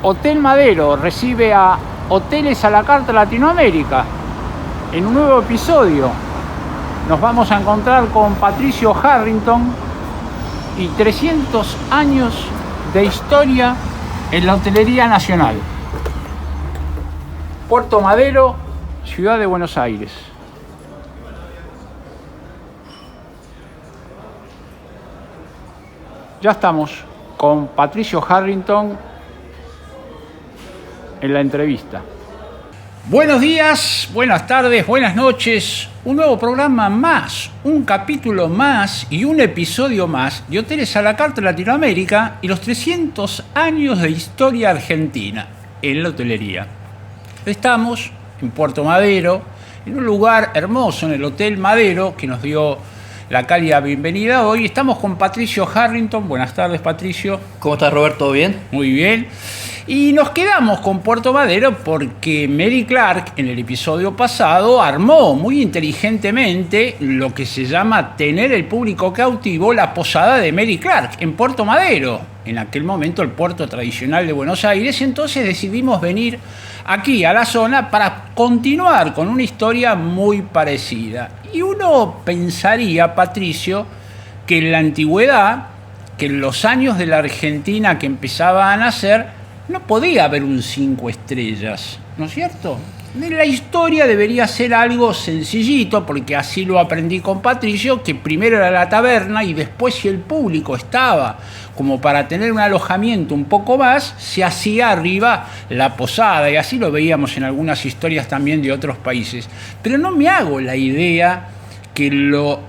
Hotel Madero recibe a Hoteles a la Carta Latinoamérica. En un nuevo episodio nos vamos a encontrar con Patricio Harrington y 300 años de historia en la hotelería nacional. Puerto Madero, Ciudad de Buenos Aires. Ya estamos con Patricio Harrington en la entrevista. Buenos días, buenas tardes, buenas noches. Un nuevo programa más, un capítulo más y un episodio más de Hoteles a la Carta Latinoamérica y los 300 años de historia argentina en la hotelería. Estamos en Puerto Madero, en un lugar hermoso, en el Hotel Madero, que nos dio la cálida bienvenida hoy. Estamos con Patricio Harrington. Buenas tardes, Patricio. ¿Cómo estás, Roberto? ¿Bien? Muy bien. Y nos quedamos con Puerto Madero porque Mary Clark, en el episodio pasado, armó muy inteligentemente lo que se llama tener el público cautivo, la posada de Mary Clark en Puerto Madero, en aquel momento el puerto tradicional de Buenos Aires. Entonces decidimos venir aquí a la zona para continuar con una historia muy parecida. Y uno pensaría, Patricio, que en la antigüedad, que en los años de la Argentina que empezaba a nacer, no podía haber un 5 estrellas, ¿no es cierto? La historia debería ser algo sencillito, porque así lo aprendí con Patricio, que primero era la taberna y después, si el público estaba como para tener un alojamiento un poco más, se hacía arriba la posada, y así lo veíamos en algunas historias también de otros países. Pero no me hago la idea que lo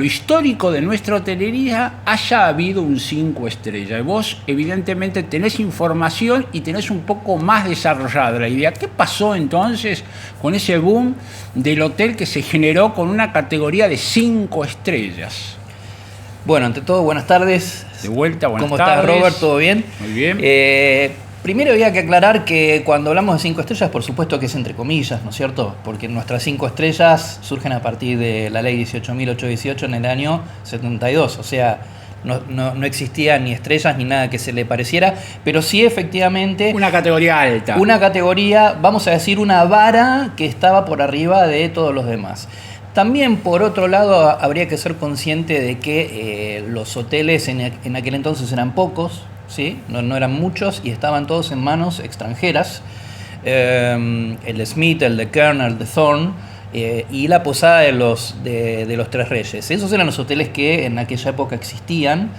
histórico de nuestra hotelería haya habido un 5 estrellas. Vos evidentemente tenés información y tenés un poco más desarrollada la idea. ¿Qué pasó entonces con ese boom del hotel que se generó con una categoría de 5 estrellas? Bueno, ante todo, buenas tardes. De vuelta, buenas tardes. ¿Cómo estás, Robert? ¿Todo bien? Muy bien. Primero había que aclarar que cuando hablamos de 5 estrellas, por supuesto que es entre comillas, ¿no es cierto? Porque nuestras 5 estrellas surgen a partir de la ley 18.818 en el año 72. O sea, no existía ni estrellas ni nada que se le pareciera, pero sí efectivamente una categoría alta. Una categoría, vamos a decir, una vara que estaba por arriba de todos los demás. También, por otro lado, habría que ser consciente de que los hoteles en aquel entonces eran pocos, ¿sí? No eran muchos y estaban todos en manos extranjeras. El de Smith, el de Kerner, el de Thorne y la posada de los Tres Reyes. Esos eran los hoteles que en aquella época existían.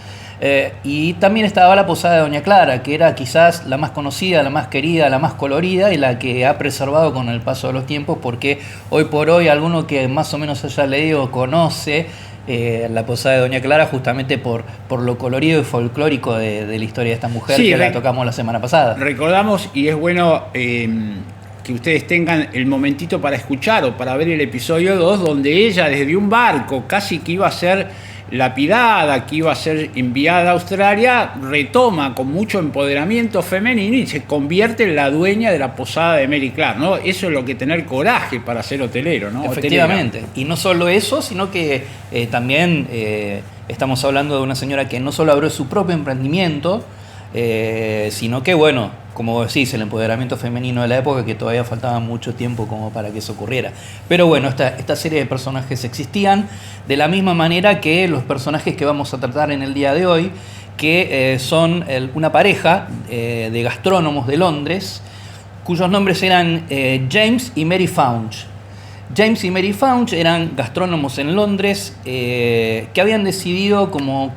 Y también estaba la posada de Doña Clara, que era quizás la más conocida, la más querida, la más colorida y la que ha preservado con el paso de los tiempos, porque hoy por hoy alguno que más o menos haya leído conoce la posada de Doña Clara justamente por lo colorido y folclórico de la historia de esta mujer, sí, que la tocamos la semana pasada. Recordamos, y es bueno que ustedes tengan el momentito para escuchar o para ver el episodio 2, donde ella desde un barco casi que iba a ser lapidada, que iba a ser enviada a Australia, retoma con mucho empoderamiento femenino y se convierte en la dueña de la posada de Mary Clark, ¿no? Eso es lo que tener coraje para ser hotelero, ¿no? Efectivamente. Hotelera. Y no solo eso, sino que también estamos hablando de una señora que no solo abrió su propio emprendimiento, sino que, bueno, como decís, el empoderamiento femenino de la época, que todavía faltaba mucho tiempo como para que eso ocurriera. Pero bueno, esta serie de personajes existían de la misma manera que los personajes que vamos a tratar en el día de hoy, que son una pareja de gastrónomos de Londres, cuyos nombres eran James y Mary Faunch. James y Mary Faunch eran gastrónomos en Londres que habían decidido, como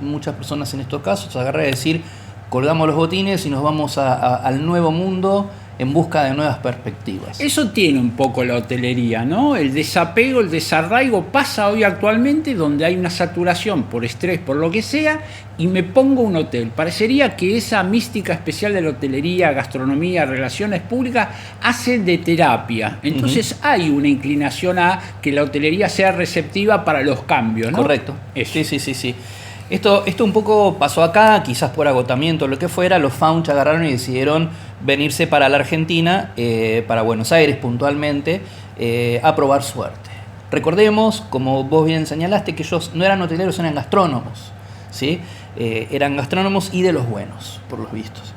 muchas personas en estos casos, agarrar y decir: colgamos los botines y nos vamos al nuevo mundo en busca de nuevas perspectivas. Eso tiene un poco la hotelería, ¿no? El desapego, el desarraigo pasa hoy actualmente, donde hay una saturación por estrés, por lo que sea, y me pongo un hotel. Parecería que esa mística especial de la hotelería, gastronomía, relaciones públicas, hace de terapia. Entonces hay una inclinación a que la hotelería sea receptiva para los cambios, ¿no? Correcto. Sí. Esto un poco pasó acá, quizás por agotamiento o lo que fuera. Los Faunch agarraron y decidieron venirse para la Argentina, para Buenos Aires puntualmente, a probar suerte. Recordemos, como vos bien señalaste, que ellos no eran hoteleros, eran gastrónomos, ¿sí? Eran gastrónomos y de los buenos, por los vistos.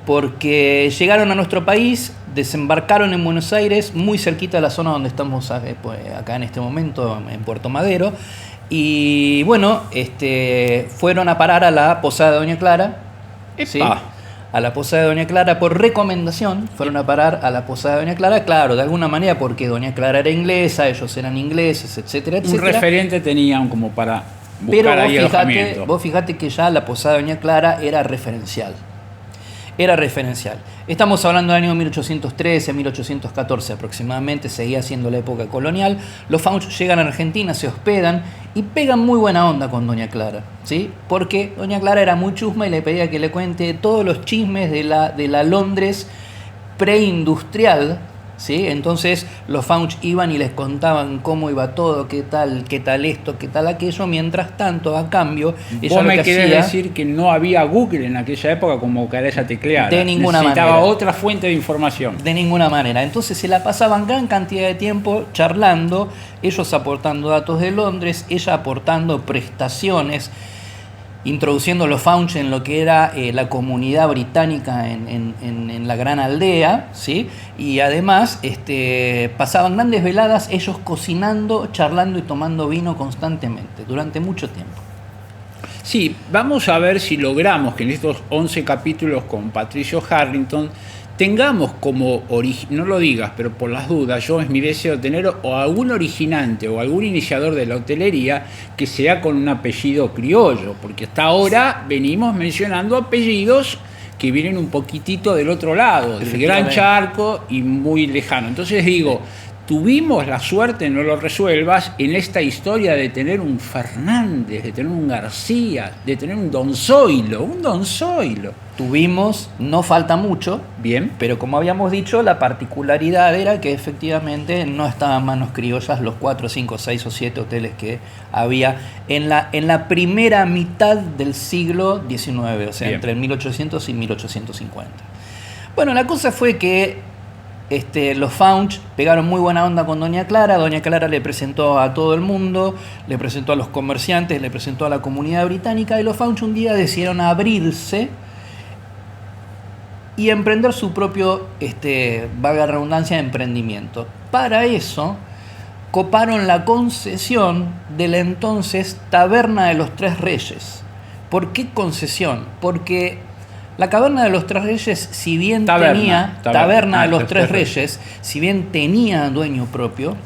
porque llegaron a nuestro país, desembarcaron en Buenos Aires, muy cerquita de la zona donde estamos acá en este momento, en Puerto Madero, y bueno, fueron a parar a la posada de Doña Clara, ¿sí? A la posada de Doña Clara por recomendación, fueron a parar a la posada de Doña Clara, claro, de alguna manera porque Doña Clara era inglesa, ellos eran ingleses, etcétera, etcétera. Un referente tenían como para buscar ahí alojamiento. Pero vos fijate que ya la posada de Doña Clara era referencial. Era referencial. Estamos hablando del año 1813, 1814 aproximadamente, seguía siendo la época colonial. Los Fauch llegan a Argentina, se hospedan y pegan muy buena onda con Doña Clara, ¿sí? Porque Doña Clara era muy chusma y le pedía que le cuente todos los chismes de la Londres preindustrial, ¿sí? Entonces los Fauch iban y les contaban cómo iba todo, qué tal esto, qué tal aquello. Mientras tanto, a cambio, ella ¿Vos lo me que querés hacía, decir que no había Google en aquella época como para ella teclear? De ninguna Necesitaba manera. otra fuente de información. de ninguna manera. Entonces se la pasaban gran cantidad de tiempo charlando, ellos aportando datos de Londres, ella aportando prestaciones, introduciendo los Fauch en lo que era la comunidad británica en la gran aldea, ¿sí? Y además pasaban grandes veladas ellos cocinando, charlando y tomando vino constantemente durante mucho tiempo. Sí, vamos a ver si logramos que en estos 11 capítulos con Patricio Harrington tengamos como, no lo digas, pero por las dudas, es mi deseo tener o algún originante o algún iniciador de la hotelería que sea con un apellido criollo, porque hasta ahora venimos mencionando apellidos que vienen un poquitito del otro lado, del Gran Charco y muy lejano. Entonces digo, tuvimos la suerte, no lo resuelvas, en esta historia de tener un Fernández, de tener un García, de tener un Don Zoilo. Tuvimos, no falta mucho, bien, pero como habíamos dicho, la particularidad era que efectivamente no estaban manos criollas los 4, 5, 6 o 7 hoteles que había en la primera mitad del siglo XIX, o sea, bien, entre el 1800 y 1850. Bueno, la cosa fue que los Fauch pegaron muy buena onda con Doña Clara le presentó a todo el mundo, le presentó a los comerciantes, le presentó a la comunidad británica, y los Fauch un día decidieron abrirse y emprender su propio, valga la redundancia, emprendimiento. Para eso coparon la concesión de la entonces Taberna de los Tres Reyes. ¿Por qué concesión? Porque la Taberna de los Tres Reyes, si bien Taberna de los Tres Reyes, si bien tenía dueño propio,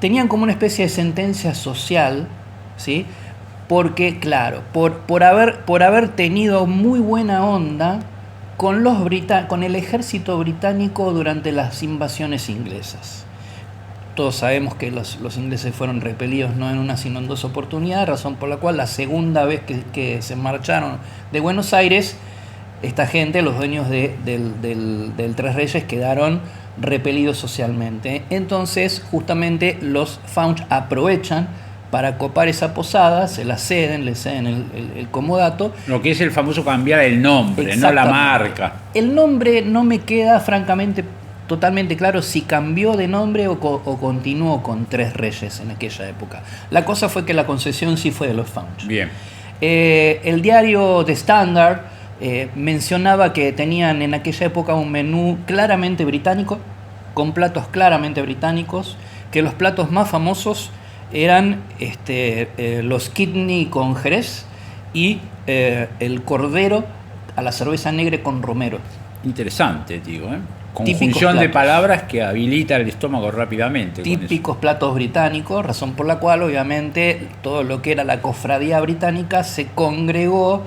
tenían como una especie de sentencia social, ¿sí? Porque, claro, por haber tenido muy buena onda con el ejército británico durante las invasiones inglesas. Todos sabemos que los ingleses fueron repelidos no en una sino en 2 oportunidades, razón por la cual la segunda vez que se marcharon de Buenos Aires, esta gente, los dueños del Tres Reyes, quedaron repelidos socialmente. Entonces, justamente, los Fauch aprovechan para copar esa posada, se la ceden, le ceden el comodato. Lo que es el famoso cambiar el nombre, no la marca. El nombre no me queda, francamente, totalmente claro si cambió de nombre o continuó con Tres Reyes en aquella época. La cosa fue que la concesión sí fue de los Fauch. Bien. El diario The Standard mencionaba que tenían en aquella época un menú claramente británico, con platos claramente británicos, que los platos más famosos eran los kidney con jerez y el cordero a la cerveza negra con romero. Interesante, digo, conjunción de palabras que habilita el estómago rápidamente. Típicos platos británicos, razón por la cual obviamente todo lo que era la cofradía británica se congregó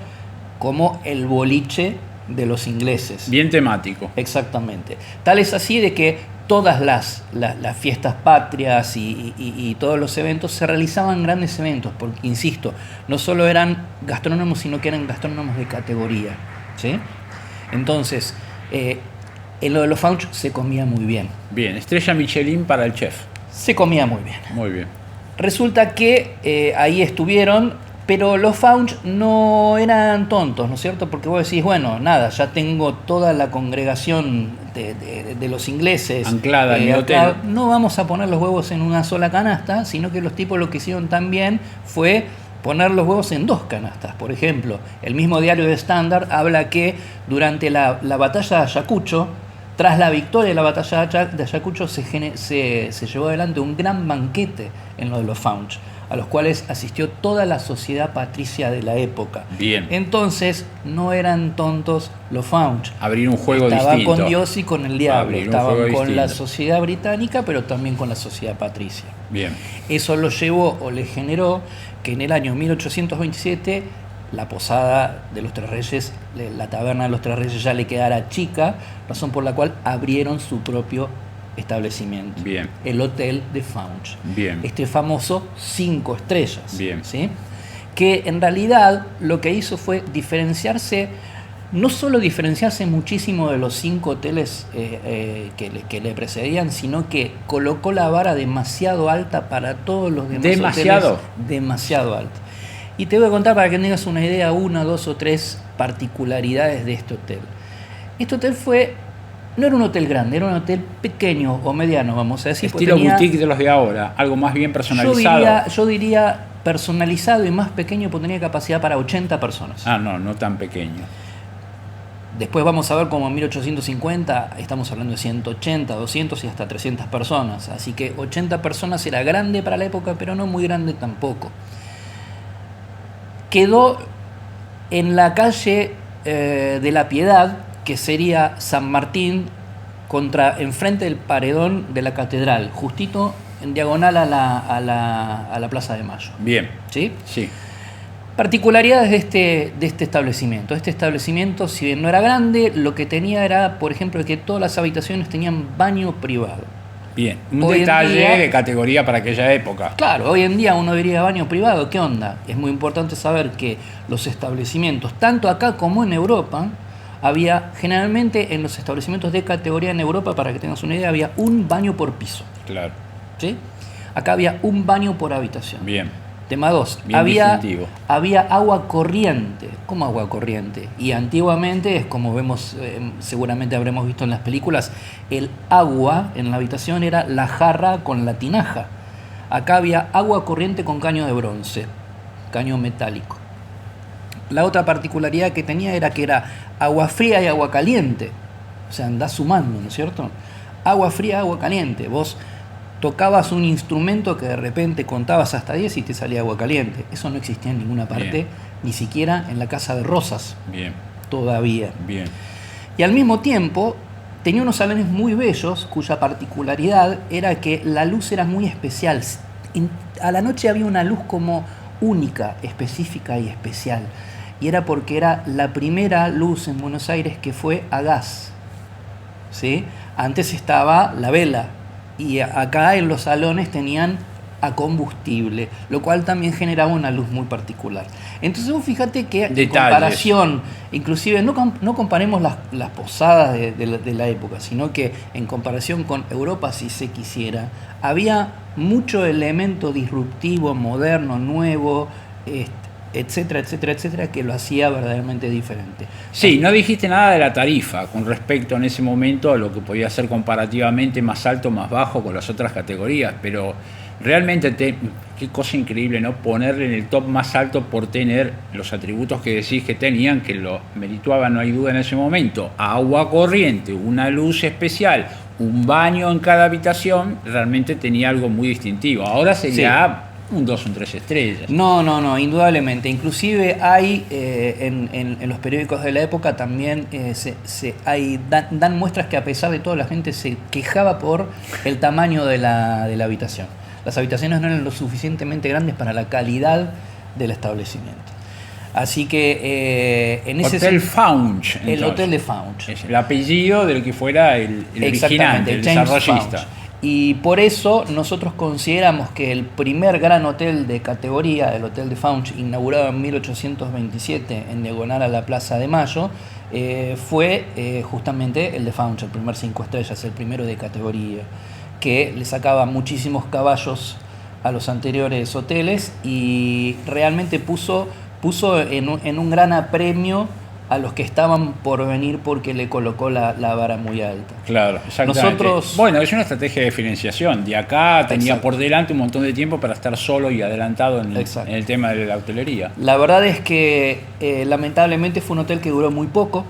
como el boliche de los ingleses. Bien temático. Exactamente. Tal es así de que todas las fiestas patrias y todos los eventos se realizaban grandes eventos, porque, insisto, no solo eran gastrónomos, sino que eran gastrónomos de categoría, ¿sí? Entonces, en lo de los Fauch se comía muy bien. Bien, estrella Michelin para el chef. Se comía muy bien. Muy bien. Resulta que ahí estuvieron, pero los Fauch no eran tontos, ¿no es cierto? Porque vos decís, bueno, nada, ya tengo toda la congregación de los ingleses anclada en el hotel. No vamos a poner los huevos en una sola canasta, sino que los tipos lo que hicieron también fue poner los huevos en 2 canastas. Por ejemplo, el mismo diario de Standard habla que durante la batalla de Ayacucho, tras la victoria de la batalla de Ayacucho, se llevó adelante un gran banquete en lo de los Faunch, a los cuales asistió toda la sociedad patricia de la época. Bien. Entonces, no eran tontos los Faunch. Abrir un juego Estaban distinto. con Dios y con el diablo. Abrir un Estaban juego con la distinto. sociedad británica, pero también con la sociedad patricia. Bien. Eso lo llevó o le generó que en el año 1827 la posada de los Tres Reyes, la taberna de los Tres Reyes ya le quedara chica, razón por la cual abrieron su propio establecimiento. Bien. El Hotel de Faunch. Bien. Este famoso 5 estrellas. Bien. ¿Sí? Que en realidad lo que hizo fue diferenciarse, no solo diferenciarse muchísimo de los 5 hoteles que le precedían, sino que colocó la vara demasiado alta para todos los demás ¿Demasiado? hoteles. Demasiado alta. Y te voy a contar para que tengas una idea, 1, 2 o 3 particularidades de este hotel. Este hotel no era un hotel grande, era un hotel pequeño o mediano, vamos a decir. Estilo boutique de los de ahora, algo más bien personalizado. Yo diría personalizado y más pequeño, porque tenía capacidad para 80 personas. Ah, no tan pequeño. Después vamos a ver como en 1850 estamos hablando de 180, 200 y hasta 300 personas. Así que 80 personas era grande para la época, pero no muy grande tampoco. Quedó en la calle de la Piedad, que sería San Martín, enfrente del paredón de la catedral, justito en diagonal a la Plaza de Mayo. Bien. ¿Sí? Sí. Particularidades de este establecimiento. Este establecimiento, si bien no era grande, lo que tenía era, por ejemplo, que todas las habitaciones tenían baño privado. Bien. Un Hoy en detalle día- de categoría para aquella época. Claro, hoy en día uno diría baño privado, ¿qué onda? Es muy importante saber que los establecimientos, tanto acá como en Europa, generalmente en los establecimientos de categoría en Europa, para que tengas una idea, había un baño por piso. Claro. ¿Sí? Acá había un baño por habitación. Bien. Tema 2. Bien distintivo. Había agua corriente. ¿Cómo agua corriente? Y antiguamente, es como vemos, seguramente habremos visto en las películas, el agua en la habitación era la jarra con la tinaja. Acá había agua corriente con caño de bronce, caño metálico. La otra particularidad que tenía era que era agua fría y agua caliente. O sea, andás sumando, ¿no es cierto? Agua fría, agua caliente. Vos tocabas un instrumento que de repente contabas hasta 10 y te salía agua caliente. Eso no existía en ninguna parte, Bien. ni siquiera en la Casa de Rosas, Bien. todavía. Bien. Y al mismo tiempo tenía unos salones muy bellos, cuya particularidad era que la luz era muy especial. A la noche había una luz como única, específica y especial. Y era porque era la primera luz en Buenos Aires que fue a gas. ¿Sí? Antes estaba la vela. Y acá en los salones tenían a combustible, lo cual también generaba una luz muy particular. Entonces vos fíjate que en Detalles. comparación, inclusive no comparemos las posadas de la época, sino que en comparación con Europa, si se quisiera, había mucho elemento disruptivo, moderno, nuevo, etcétera, etcétera, etcétera, que lo hacía verdaderamente diferente. Sí, no dijiste nada de la tarifa con respecto en ese momento a lo que podía ser comparativamente más alto, más bajo con las otras categorías, pero realmente qué cosa increíble, ¿no? Ponerle en el top más alto por tener los atributos que decís que tenían, que lo merituaban, no hay duda en ese momento. Agua corriente, una luz especial, un baño en cada habitación, realmente tenía algo muy distintivo. Ahora sería un 2, un 3 estrellas. No, indudablemente. Inclusive hay en los periódicos de la época también dan muestras que a pesar de todo la gente se quejaba por el tamaño de la habitación. Las habitaciones no eran lo suficientemente grandes para la calidad del establecimiento. Así que en ese Hotel Faunch. el Hotel de Faunch. Es el apellido del que fuera el original, Exactamente, el James desarrollista. Faunch. Y por eso nosotros consideramos que el primer gran hotel de categoría, el Hotel de Faunch, inaugurado en 1827 en diagonal a la Plaza de Mayo, fue justamente el de Faunch, el primer 5 estrellas, el primero de categoría, que le sacaba muchísimos caballos a los anteriores hoteles y realmente puso en un gran apremio a los que estaban por venir porque le colocó la vara muy alta. Claro, exactamente. Nosotros... Bueno, es una estrategia de diferenciación. De acá tenía Exacto. por delante un montón de tiempo para estar solo y adelantado en Exacto. el tema de la hotelería. La verdad es que lamentablemente fue un hotel que duró muy poco,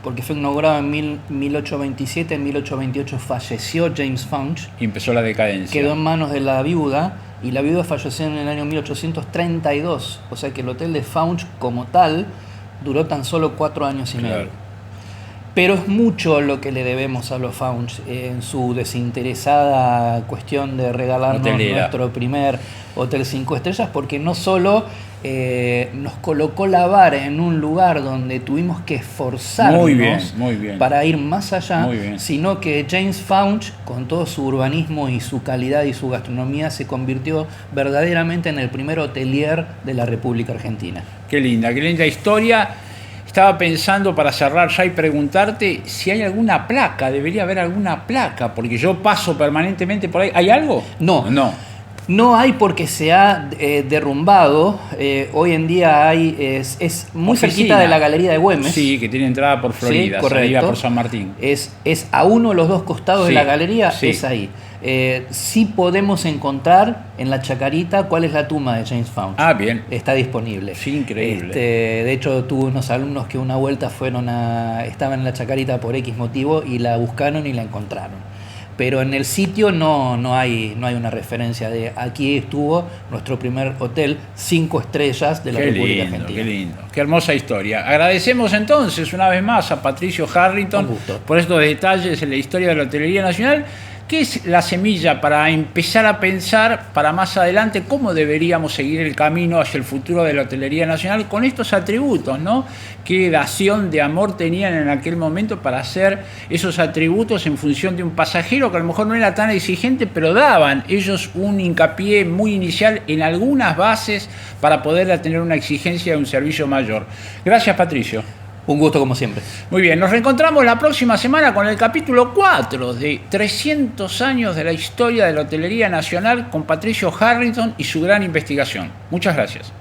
porque fue inaugurado en 1827, en 1828 falleció James Fauch, Y empezó la decadencia. quedó en manos de la viuda, y la viuda falleció en el año 1832, o sea que el hotel de Fauch como tal duró tan solo 4 años y Claro. medio. Pero es mucho lo que le debemos a los Fauch en su desinteresada cuestión de regalarnos Hotelera. nuestro primer hotel 5 estrellas, porque no solo nos colocó la vara en un lugar donde tuvimos que esforzarnos Muy bien. para ir más allá, Muy bien. sino que James Fauch, con todo su urbanismo y su calidad y su gastronomía, se convirtió verdaderamente en el primer hotelier de la República Argentina. Qué linda historia. Estaba pensando para cerrar ya y preguntarte si hay alguna placa, debería haber alguna placa, porque yo paso permanentemente por ahí. ¿Hay algo? No. No. No hay porque se ha derrumbado. Hoy en día hay es muy Oficina. cerquita de la Galería de Güemes. Sí, que tiene entrada por Florida, Sí, correcto. salida por San Martín. Es a uno de los dos costados Sí, de la galería, sí. es ahí. Sí podemos encontrar en la Chacarita cuál es la tumba de James Fauch. Ah, bien. Está disponible. Sí, increíble. De hecho, tuve unos alumnos que una vuelta estaban en la Chacarita por X motivo y la buscaron y la encontraron. Pero en el sitio no hay una referencia de aquí estuvo nuestro primer hotel 5 estrellas de la República Argentina. Qué lindo, qué hermosa historia. Agradecemos entonces una vez más a Patricio Harrington Un gusto. por estos detalles en la historia de la hotelería nacional, que es la semilla para empezar a pensar para más adelante cómo deberíamos seguir el camino hacia el futuro de la hotelería nacional con estos atributos, ¿no? Qué dación de amor tenían en aquel momento para hacer esos atributos en función de un pasajero que a lo mejor no era tan exigente, pero daban ellos un hincapié muy inicial en algunas bases para poder tener una exigencia de un servicio mayor. Gracias, Patricio. Un gusto como siempre. Muy bien, nos reencontramos la próxima semana con el capítulo 4 de 300 años de la historia de la hotelería nacional con Patricio Harrington y su gran investigación. Muchas gracias.